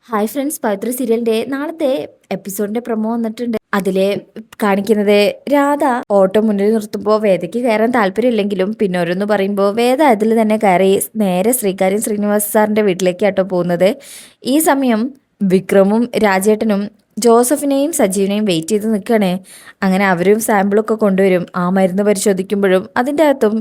Hi friends, പവിത്ര സീരിയലിന്റെ നാളത്തെ എപ്പിസോഡിന്റെ promo വന്നിട്ടുണ്ട്. അതിലെ കാണിക്കുന്നത് രാധ ഓട്ടോ മുന്നിൽ നിർത്തുമ്പോൾ വേദയ്ക്ക് കയറാൻ താല്പര്യമില്ലെങ്കിലും പിന്നെ ഓരോന്ന് പറയുമ്പോൾ വേദ അതിൽ തന്നെ കയറി നേരെ ശ്രീകാര്യം ശ്രീനിവാസ് സാറിന്റെ വീട്ടിലേക്കാട്ടോ പോകുന്നത്. ഈ സമയം വിക്രമും രാജേട്ടനും ജോസഫിനെയും സജീവിനെയും വെയിറ്റ് ചെയ്ത് നിൽക്കണേ. അങ്ങനെ അവരും സാമ്പിളൊക്കെ കൊണ്ടുവരും. ആ മരുന്ന് പരിശോധിക്കുമ്പോഴും അതിൻ്റെ അകത്തും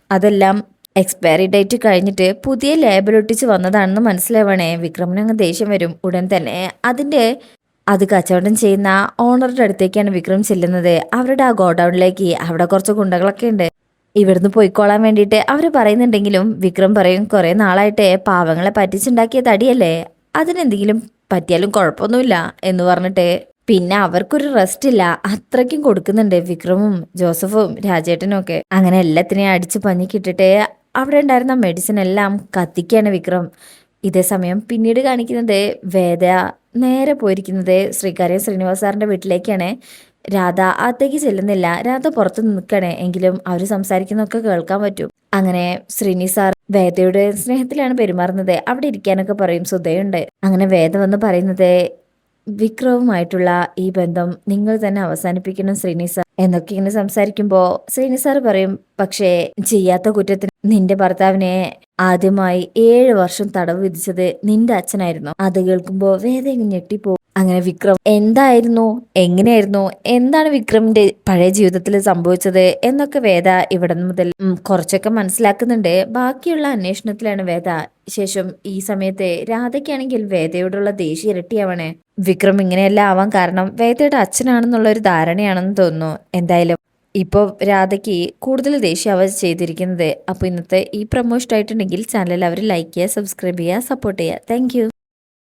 അതെല്ലാം എക്സ്പയറി ഡേറ്റ് കഴിഞ്ഞിട്ട് പുതിയ ലേബൽ ഒട്ടിച്ച് വന്നതാണെന്ന് മനസ്സിലാവണേ. വിക്രമിന് അങ്ങ് ദേഷ്യം വരും. ഉടൻ തന്നെ അത് കച്ചവടം ചെയ്യുന്ന ഓണറുടെ അടുത്തേക്കാണ് വിക്രം ചെല്ലുന്നത്. അവരുടെ ആ ഗോഡൗണിലേക്ക്. അവിടെ കുറച്ച് ഗുണ്ടകളൊക്കെ ഉണ്ട്. ഇവിടുന്ന് പോയിക്കോളാൻ വേണ്ടിയിട്ട് അവർ പറയുന്നുണ്ടെങ്കിലും വിക്രം പറയും, കുറേ നാളായിട്ട് പാവങ്ങളെ പറ്റിച്ചുണ്ടാക്കിയ തടിയല്ലേ, അതിനെന്തെങ്കിലും പറ്റിയാലും കുഴപ്പമൊന്നുമില്ല എന്ന് പറഞ്ഞിട്ട് പിന്നെ അവർക്കൊരു റെസ്റ്റ് ഇല്ല. അത്രയ്ക്കും കൊടുക്കുന്നുണ്ട് വിക്രമും ജോസഫും രാജേട്ടനും ഒക്കെ. അങ്ങനെ എല്ലാത്തിനെയും അടിച്ച് പഞ്ഞിക്കിട്ടിട്ട് അവിടെ ഉണ്ടായിരുന്ന മെഡിസിൻ എല്ലാം കത്തിക്കാണ് വിക്രം. ഇതേ സമയം പിന്നീട് കാണിക്കുന്നത് വേദ നേരെ പോയിരിക്കുന്നത് ശ്രീകാര്യം ശ്രീനിവാസ് സാറിന്റെ വീട്ടിലേക്കാണ്. രാധ അകത്തേക്ക് ചെല്ലുന്നില്ല. രാധ പുറത്ത് നിൽക്കണേ. എങ്കിലും അവർ സംസാരിക്കുന്നതൊക്കെ കേൾക്കാൻ പറ്റും. അങ്ങനെ ശ്രീനി സാർ വേദയുടെ സ്നേഹത്തിലാണ് പെരുമാറുന്നത്. അവിടെ ഇരിക്കാനൊക്കെ പറയും. സുധയുണ്ട്. അങ്ങനെ വേദ വന്ന് പറയുന്നത്, വിക്രവുമായിട്ടുള്ള ഈ ബന്ധം നിങ്ങൾ തന്നെ അവസാനിപ്പിക്കണം ശ്രീനി സാർ എന്നൊക്കെ ഇങ്ങനെ സംസാരിക്കുമ്പോൾ ശ്രീനി സാർ പറയും, പക്ഷേ ചെയ്യാത്ത കുറ്റത്തിന് നിന്റെ ഭർത്താവിനെ ആദ്യമായി 7 വർഷം തടവ് വിധിച്ചത് നിന്റെ അച്ഛനായിരുന്നു. അത് കേൾക്കുമ്പോൾ വേദ ഞെട്ടിപ്പോ. അങ്ങനെ വിക്രം എന്തായിരുന്നു, എങ്ങനെയായിരുന്നു, എന്താണ് വിക്രമിന്റെ പഴയ ജീവിതത്തിൽ സംഭവിച്ചത് എന്നൊക്കെ വേദ ഇവിടെ മുതൽ കുറച്ചൊക്കെ മനസ്സിലാക്കുന്നുണ്ട്. ബാക്കിയുള്ള അന്വേഷണത്തിലാണ് വേദ. ശേഷം ഈ സമയത്ത് രാധയ്ക്കാണെങ്കിൽ വേദയോടുള്ള ദേഷ്യം ഇരട്ടിയാവണേ. വിക്രം ഇങ്ങനെയെല്ലാം ആവാൻ കാരണം വേദയുടെ അച്ഛനാണെന്നുള്ള ഒരു ധാരണയാണെന്ന് തോന്നുന്നു. എന്തായാലും ഇപ്പോൾ രാധയ്ക്ക് കൂടുതൽ ദേഷ്യാവാൻ ചെയ്തിരിക്കുന്നത്. അപ്പോൾ ഇന്നത്തെ ഈ പ്രൊമോ ഇഷ്ടമായിട്ടുണ്ടെങ്കിൽ ചാനൽ അവർ ലൈക്ക് ചെയ്യുക, സബ്സ്ക്രൈബ് ചെയ്യുക, സപ്പോർട്ട് ചെയ്യുക. താങ്ക്